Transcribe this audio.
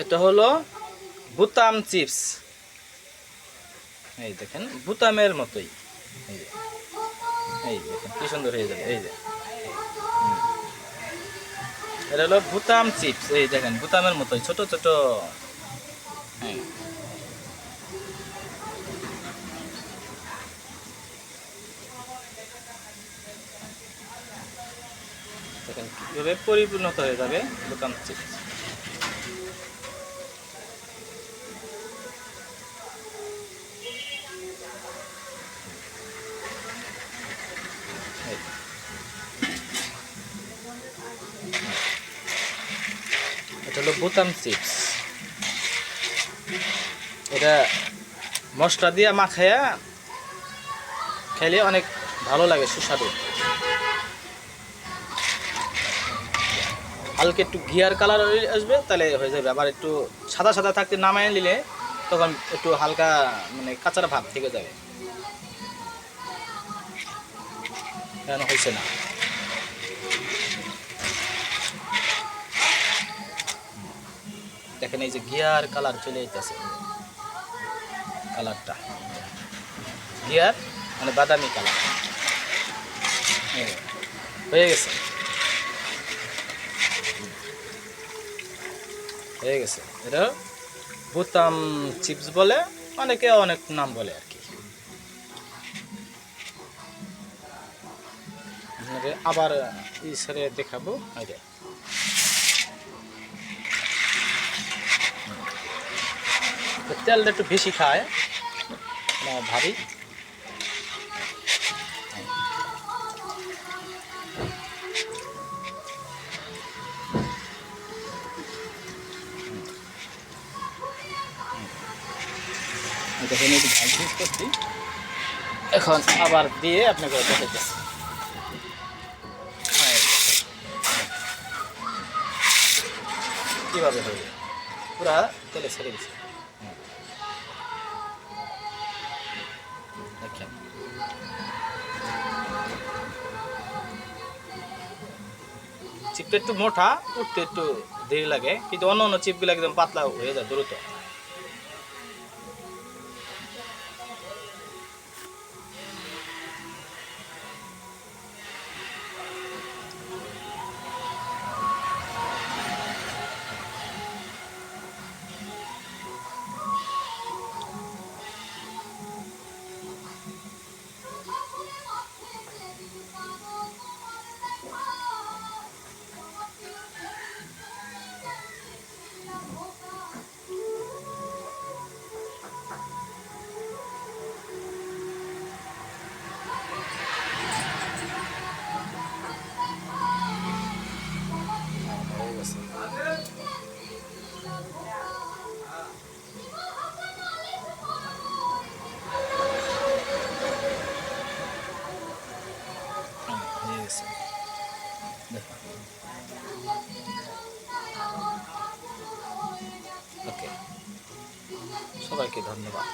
এটা হলো বুতাম চিপস। এই দেখেন বুতামের মতোই, এই যে এই দেখেন কি সুন্দর হয়ে যাবে। এই যে এটা হলো বুতাম চিপস। এই দেখেন বুতামের মতোই ছোট ছোট। হ্যাঁ, দেখেন কিভাবে পরিপূর্ণতা হয়ে যাবে বুতাম চিপস। এটা হলো বুতাম চিপস। এটা মশলা দিয়ে মাখায়া খেলে অনেক ভালো লাগে, সুস্বাদু। হালকা একটু ঘিয়ার কালার আসবে তাহলে হয়ে যাবে। আবার একটু সাদা সাদা থাকতে নামায় নিলে তখন একটু হালকা মানে কাঁচার ভাব থেকে যাবে। কেন হয়েছে না? দেখেন এই যে ঘিয়ার কালার চলে যেতেছে, কালারটা ঘিয়ার মানে বাদামি কালার হয়ে গেছে, হয়ে গেছে। এটা বুতাম চিপস বলে, অনেকে অনেক নাম বলে আর কি। আবার এই সারে দেখাবো। তেলটা একটু বেশি খায় না ভারী। দেখেন একটু ভাজ ভিজ করছি, এখন আবার দিয়ে আপনাকে দেখাইতেছি। কীভাবে হবে পুরা তেলে ছেড়ে দিচ্ছে। দেখেন চিপটা একটু মোটা, উঠতে একটু দেরি লাগে, কিন্তু অন্য অন্য চিপগুলো একদম পাতলা হয়ে যায় দ্রুত। ওকে, সবাইকে ধন্যবাদ।